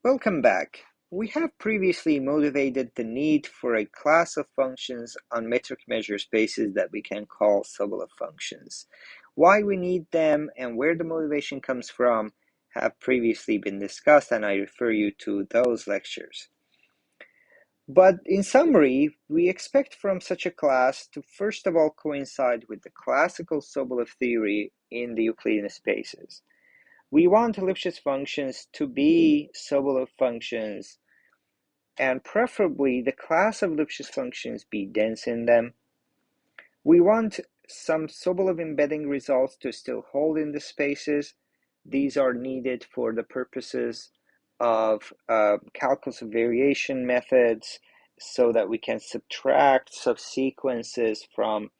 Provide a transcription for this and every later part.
Welcome back. We have previously motivated the need for a class of functions on metric measure spaces that we can call Sobolev functions. Why we need them and where the motivation comes from have previously been discussed, and I refer you to those lectures. But in summary, we expect from such a class to first of all coincide with the classical Sobolev theory in the Euclidean spaces. We want Lipschitz functions to be Sobolev functions, and preferably the class of Lipschitz functions be dense in them. We want some Sobolev embedding results to still hold in the spaces. These are needed for the purposes of calculus of variation methods so that we can subtract subsequences from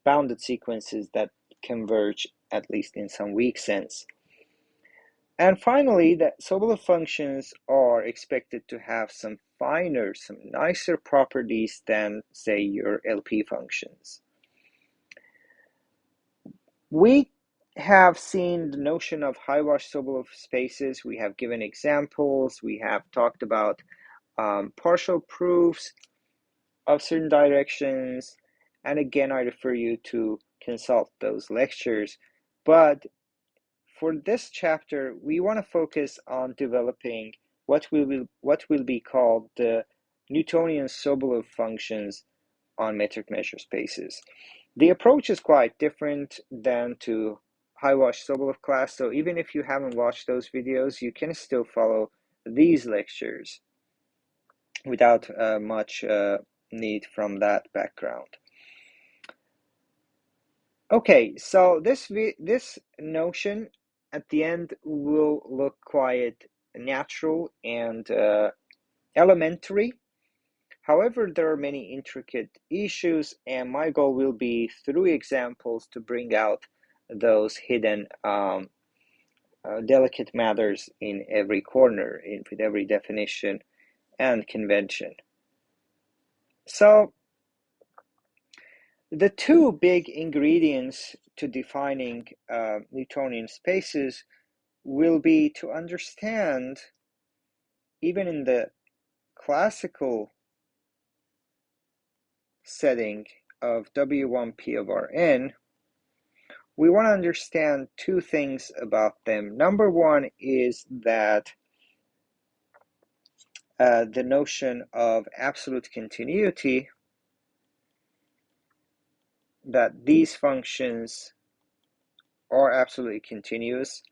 bounded sequences that converge, at least in some weak sense. And finally, the Sobolev functions are expected to have some finer, some nicer properties than, say, your LP functions. We have seen the notion of high-wash Sobolev spaces. We have given examples. We have talked about partial proofs of certain directions. And again, I refer you to consult those lectures. But for this chapter, we want to focus on developing what will be called the Newtonian-Sobolev functions on metric measure spaces. The approach is quite different than to high-wash Sobolev class, so even if you haven't watched those videos, you can still follow these lectures without much need from that background. Okay, so this notion at the end will look quite natural and elementary. However, there are many intricate issues, and my goal will be through examples to bring out those hidden delicate matters in every corner, with every definition and convention. So the two big ingredients to defining Newtonian spaces will be to understand, even in the classical setting of W1P of Rn, we want to understand two things about them. Number one is that the notion of absolute continuity, that these functions are absolutely continuous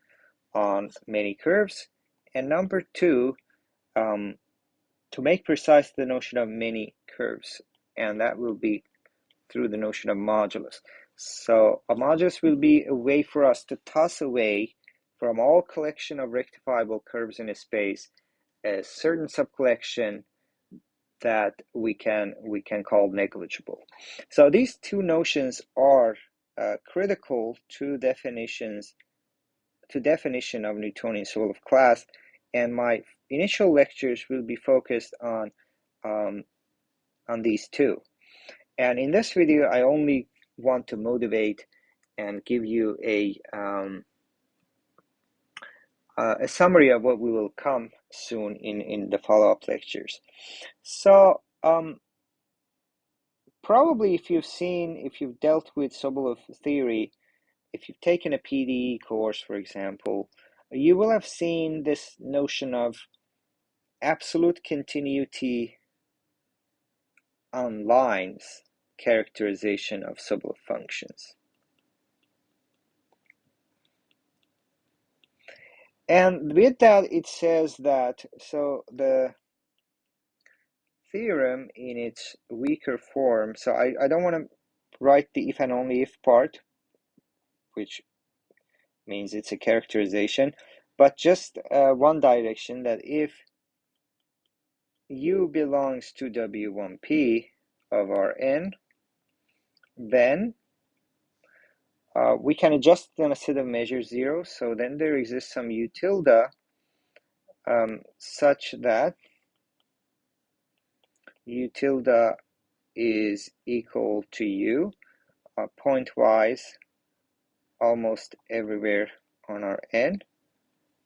on many curves. And number two, to make precise, the notion of many curves, and that will be through the notion of modulus. So a modulus will be a way for us to toss away from all collection of rectifiable curves in a space a certain subcollection that we can call negligible. So these two notions are critical to definition of Newtonian-Sobolev class, and my initial lectures will be focused on these two. And in this video, I only want to motivate and give you a summary of what we will come soon in the follow-up lectures. So probably if you've dealt with Sobolev theory, if you've taken a PDE course, for example, you will have seen this notion of absolute continuity on lines characterization of Sobolev functions. And with that, it says that, so the theorem in its weaker form, so I don't want to write the if and only if part, which means it's a characterization, but just one direction, that if U belongs to W1P of Rn, then we can adjust on a set of measures 0, so then there exists some U tilde such that U tilde is equal to U pointwise almost everywhere on Rn.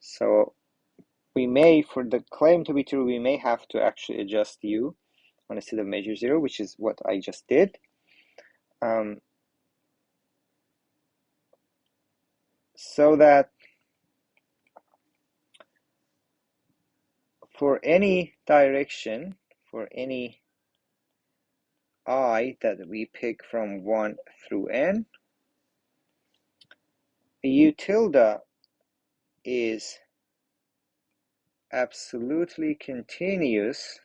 So we may, for the claim to be true, we may have to actually adjust u on a set of measure 0, which is what I just did. So that for any direction, for any I that we pick from 1 through n, u tilde is absolutely continuous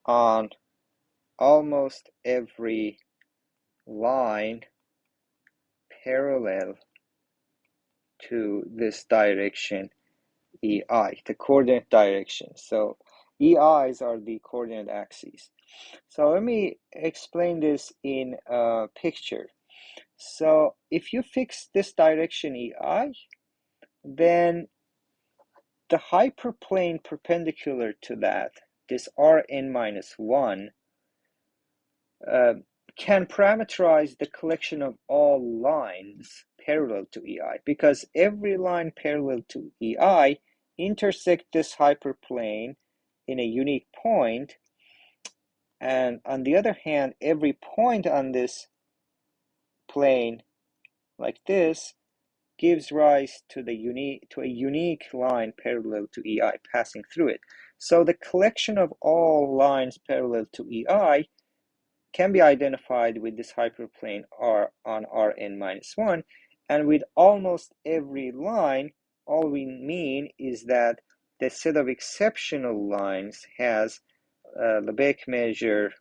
on almost every line parallel to this direction EI, the coordinate direction. So EIs are the coordinate axes. So let me explain this in a picture. So if you fix this direction EI, then the hyperplane perpendicular to that, this Rn minus 1, can parameterize the collection of all lines parallel to EI, because every line parallel to EI intersect this hyperplane in a unique point, and on the other hand, every point on this plane like this gives rise to a unique line parallel to EI passing through it. So the collection of all lines parallel to EI can be identified with this hyperplane R on Rn minus 1, and with almost every line, all we mean is that the set of exceptional lines has Lebesgue measure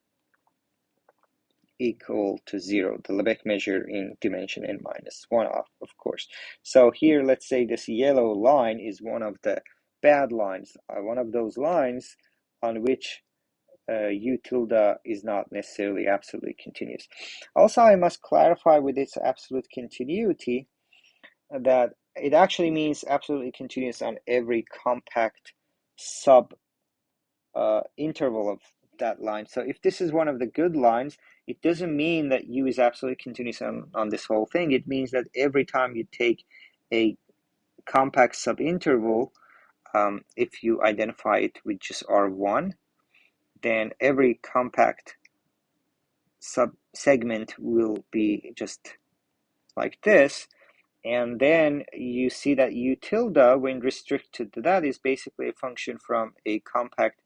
equal to 0, the Lebesgue measure in dimension n minus 1, of course. So here, let's say this yellow line is one of the bad lines, one of those lines on which u tilde is not necessarily absolutely continuous. Also, I must clarify with its absolute continuity that it actually means absolutely continuous on every compact sub interval of that line. So if this is one of the good lines, it doesn't mean that u is absolutely continuous on this whole thing. It means that every time you take a compact subinterval, if you identify it with just R1, then every compact subsegment will be just like this. And then you see that u tilde, when restricted to that, is basically a function from a compact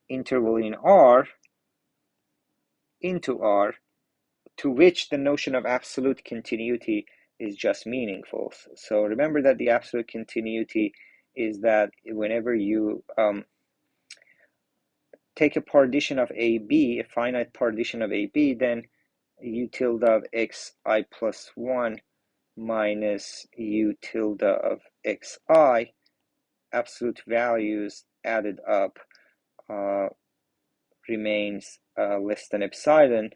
interval in R into R, to which the notion of absolute continuity is just meaningful. So remember that the absolute continuity is that whenever you take a partition of AB, a finite partition of AB, then u tilde of xi plus 1 minus u tilde of xi, absolute values added up, remains less than epsilon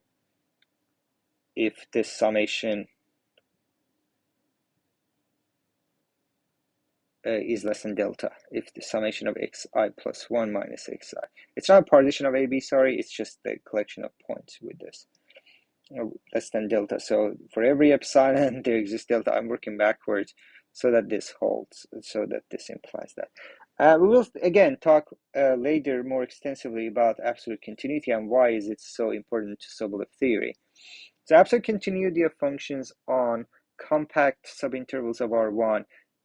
if this summation is less than delta, if the summation of xi plus 1 minus xi. It's not a partition of AB, sorry, it's just the collection of points with this. Less than delta. So for every epsilon there exists delta. I'm working backwards so that this holds, so that this implies that. We will again talk later more extensively about absolute continuity and why is it so important to Sobolev theory. So absolute continuity of functions on compact subintervals of R1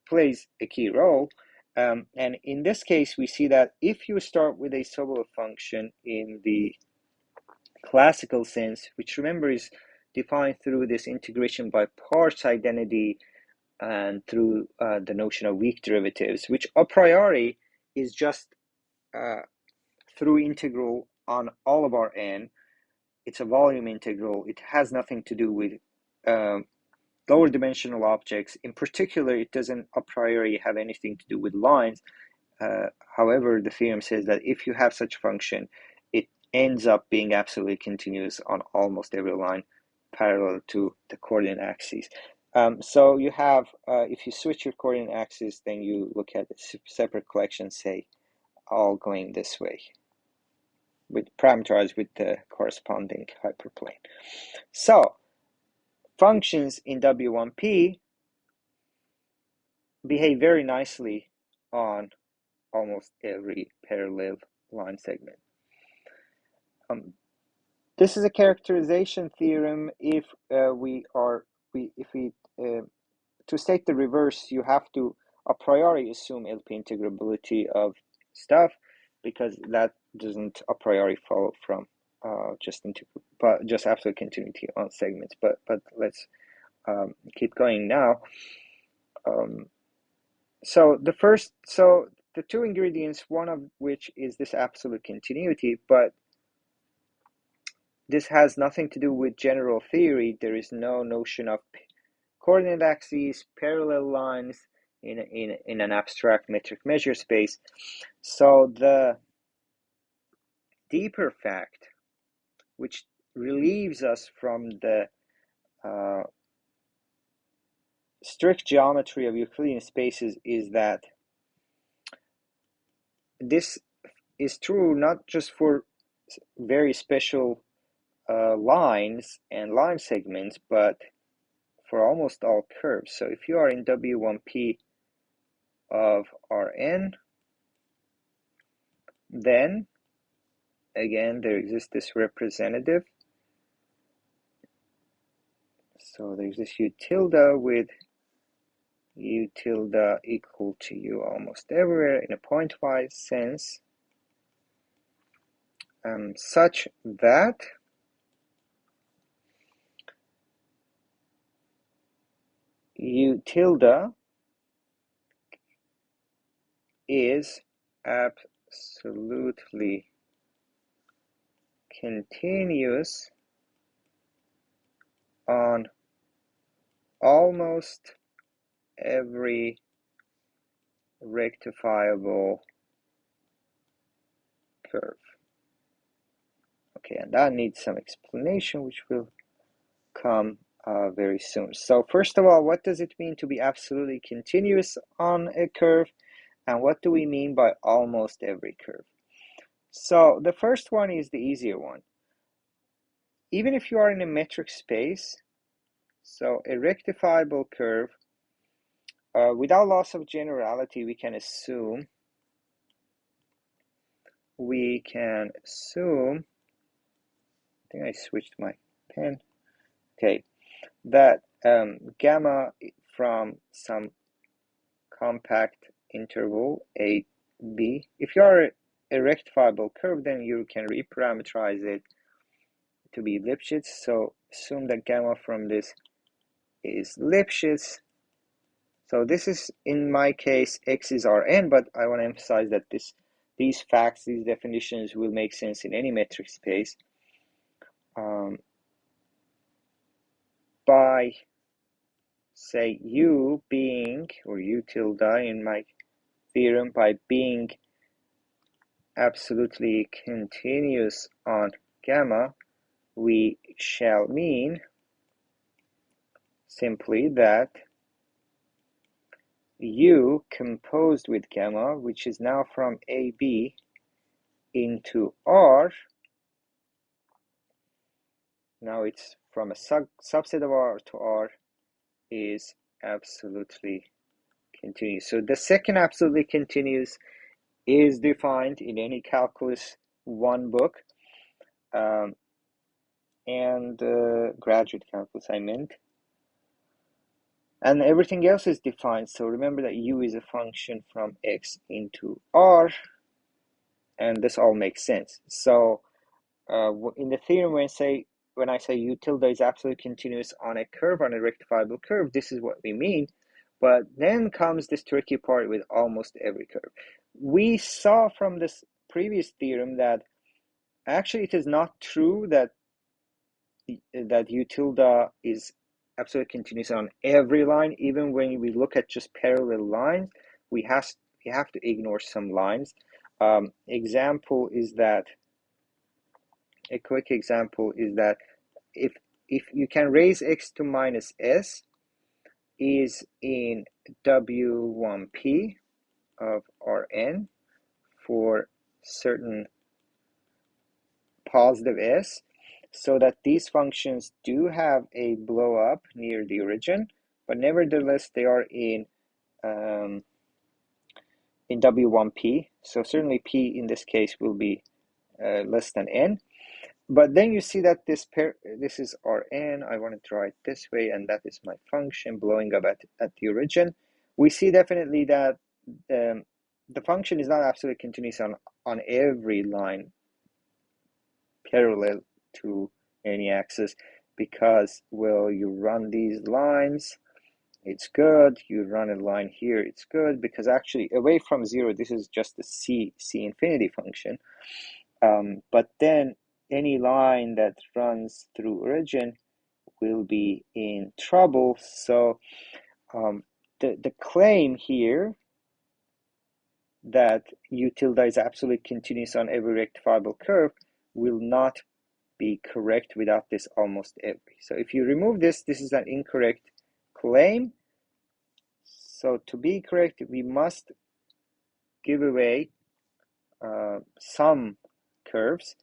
plays a key role. And in this case, we see that if you start with a Sobolev function in the classical sense, which remember is defined through this integration by parts identity and through the notion of weak derivatives, which a priori is just through integral on all of our n. It's a volume integral. It has nothing to do with lower dimensional objects. In particular, it doesn't a priori have anything to do with lines. However, the theorem says that if you have such a function, it ends up being absolutely continuous on almost every line parallel to the coordinate axes. So you have, if you switch your coordinate axis, then you look at a separate collection, say, all going this way, with parameterized with the corresponding hyperplane. So functions in W1P behave very nicely on almost every parallel line segment. This is a characterization theorem. If to state the reverse, you have to a priori assume LP integrability of stuff, because that doesn't a priori follow from just absolute continuity on segments. But let's keep going now. So the two ingredients, one of which is this absolute continuity, but this has nothing to do with general theory. There is no notion of coordinate axes, parallel lines in an abstract metric measure space. So the deeper fact, which relieves us from the strict geometry of Euclidean spaces, is that this is true not just for very special lines and line segments, but for almost all curves. So if you are in W1P of Rn, then again there exists this representative. So there's this U tilde with U tilde equal to U almost everywhere in a pointwise sense, such that U tilde is absolutely continuous on almost every rectifiable curve. Okay, and that needs some explanation, which will come very soon. So first of all, what does it mean to be absolutely continuous on a curve? And what do we mean by almost every curve? So the first one is the easier one. Even if you are in a metric space, so a rectifiable curve, without loss of generality, we can assume I think I switched my pen. Okay, that gamma from some compact interval a b. If you are a rectifiable curve, then you can reparameterize it to be Lipschitz. So assume that gamma from this is Lipschitz. So this is, in my case, x is Rn, but I want to emphasize that these facts, these definitions will make sense in any metric space. By, say, U being, or U tilde in my theorem, by being absolutely continuous on gamma, we shall mean simply that U composed with gamma, which is now from AB into R, now it's from a subset of R to R, is absolutely continuous. So the second absolutely continuous is defined in any calculus 1 book, and graduate calculus I meant, and everything else is defined. So remember that U is a function from X into R, and this all makes sense. So in the theorem, when I say U tilde is absolutely continuous on a curve, on a rectifiable curve, this is what we mean. But then comes this tricky part with almost every curve. We saw from this previous theorem that actually it is not true that U tilde is absolutely continuous on every line. Even when we look at just parallel lines, we have to ignore some lines. Example is that, a quick example is that if you can raise x to minus s is in W1P of Rn for certain positive s, so that these functions do have a blow up near the origin, but nevertheless they are in in W1P. So certainly P in this case will be less than N. But then you see that this is Rn. I want to draw it this way, and that is my function blowing up at the origin. We see definitely that the function is not absolutely continuous on every line parallel to any axis, because, well, you run these lines, it's good. You run a line here, it's good, because actually away from zero, this is just a c infinity function. But then any line that runs through origin will be in trouble. So the claim here that U tilde is absolutely continuous on every rectifiable curve will not be correct without this almost every. So if you remove this, this is an incorrect claim. So to be correct, we must give away some curves,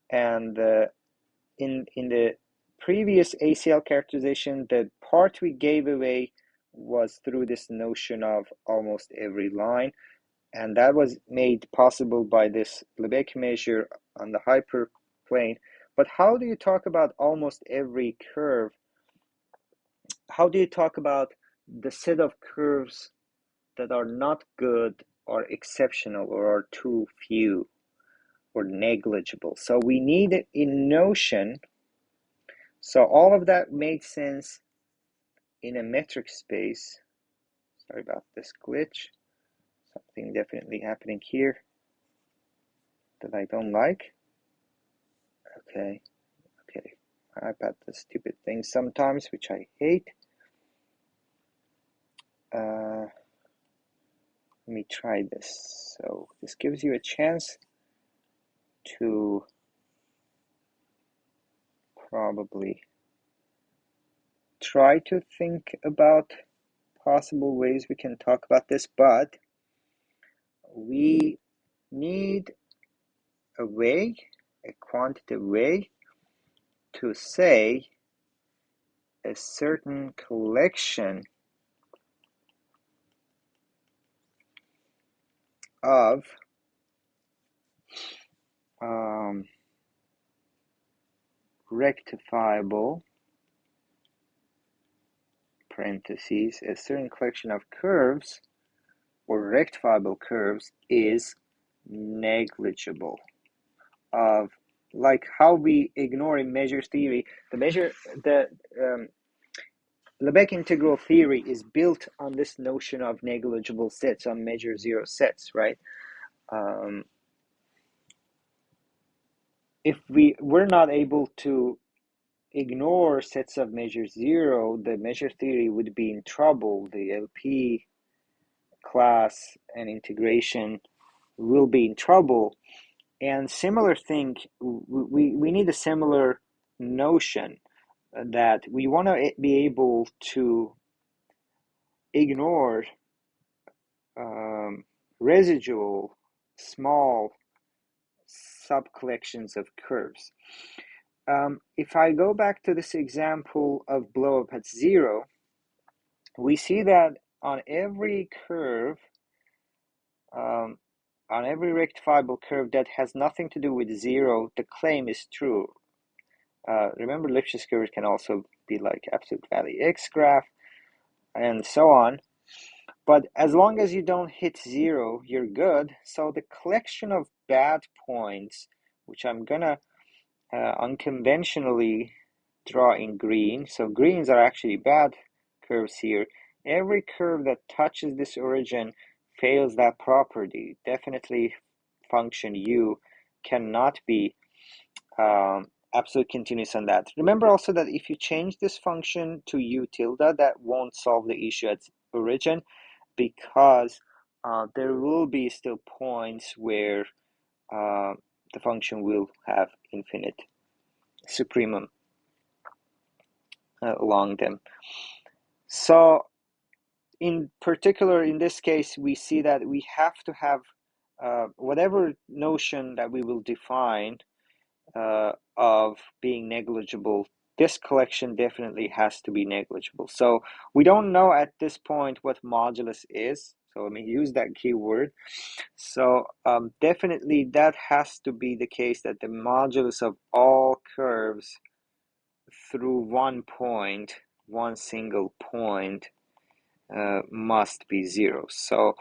and in the previous ACL characterization, the part we gave away was through this notion of almost every line, and that was made possible by this Lebesgue measure on the hyperplane. But how do you talk about almost every curve? How do you talk about the set of curves that are not good or exceptional or are too few or negligible? So we need it in notion. So all of that made sense in a metric space. Sorry about this glitch. Something definitely happening here that I don't like. Okay. iPad does stupid things sometimes, which I hate. Let me try this. So this gives you a chance to probably try to think about possible ways we can talk about this, but we need a way, a quantitative way, to say a certain collection of rectifiable parentheses, a certain collection of curves or rectifiable curves is negligible. Of, like how we ignore in measure theory, the Lebesgue integral theory is built on this notion of negligible sets, on measure zero sets, right? If we're not able to ignore sets of measure zero, the measure theory would be in trouble. The LP class and integration will be in trouble. And similar thing, we need a similar notion that we want to be able to ignore residual small subcollections of curves. If I go back to this example of blow up at zero, we see that on every curve, on every rectifiable curve that has nothing to do with zero, the claim is true. Remember, Lipschitz curves can also be like absolute value X graph and so on. But as long as you don't hit zero, you're good. So the collection of bad points, which I'm gonna unconventionally draw in green. So greens are actually bad curves here. Every curve that touches this origin fails that property. Definitely function U cannot be absolute continuous on that. Remember also that if you change this function to U tilde, that won't solve the issue at origin, because there will be still points where the function will have infinite supremum along them. So in particular, in this case, we see that we have to have whatever notion that we will define of being negligible this collection definitely has to be negligible. So we don't know at this point what modulus is. So let me use that keyword. So definitely that has to be the case, that the modulus of all curves through one single point, must be 0. So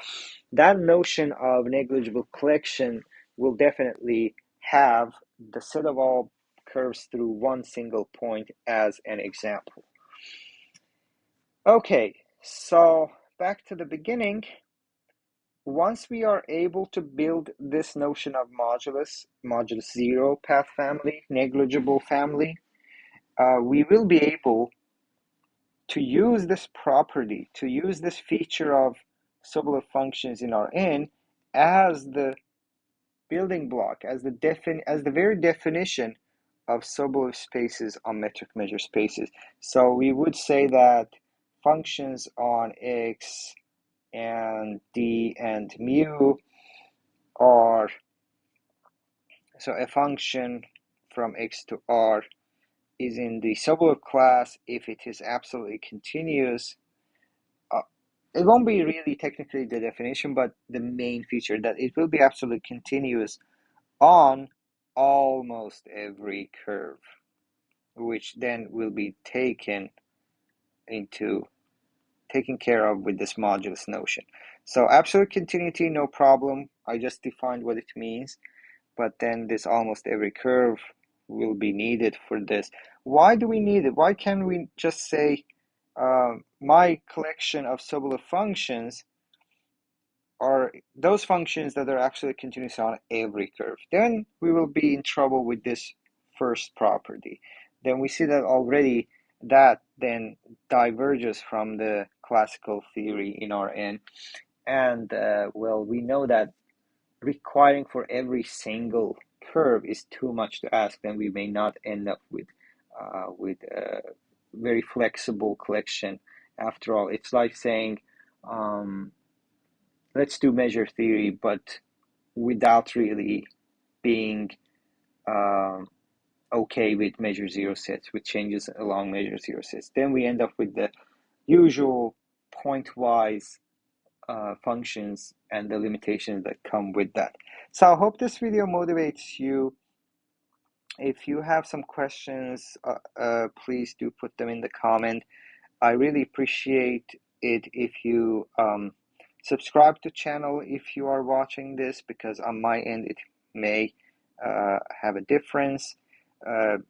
that notion of negligible collection will definitely have the set of all curves through one single point as an example. Okay, so back to the beginning. Once we are able to build this notion of modulus 0 path family, negligible family, we will be able to use this property, to use this feature of Sobolev functions in Rn as the building block, as the very definition of Sobolev spaces on metric measure spaces. So we would say that functions on x and d and mu are, so a function from x to r is in the Sobolev class if it is absolutely continuous. It won't be really technically the definition, but the main feature, that it will be absolutely continuous on almost every curve, which then will be taken care of with this modulus notion. So absolute continuity, no problem. I just defined what it means, but then this almost every curve will be needed for this. Why do we need it? Why can't we just say my collection of Sobolev functions are those functions that are actually continuous on every curve? Then we will be in trouble with this first property. Then we see that already that then diverges from the classical theory in Rn. And well, we know that requiring for every single curve is too much to ask. Then we may not end up with a very flexible collection. After all, it's like saying, let's do measure theory, but without really being okay with measure zero sets, with changes along measure zero sets. Then we end up with the usual pointwise functions and the limitations that come with that. So I hope this video motivates you. If you have some questions, please do put them in the comment. I really appreciate it if you subscribe to channel if you are watching this, because on my end it may have a difference. The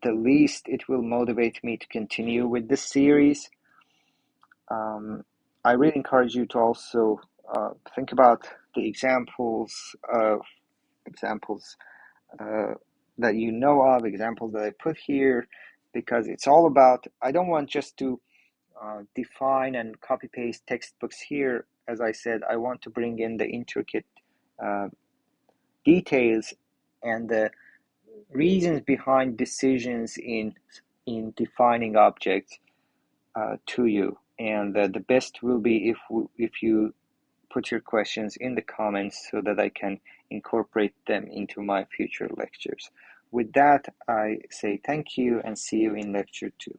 least it will motivate me to continue with this series. I really encourage you to also think about the examples that you know of, examples that I put here, because it's all about, I don't want just to define and copy paste textbooks here. As I said, I want to bring in the intricate details and the reasons behind decisions in defining objects to you. And the best will be if you put your questions in the comments so that I can incorporate them into my future lectures. With that, I say thank you and see you in lecture 2.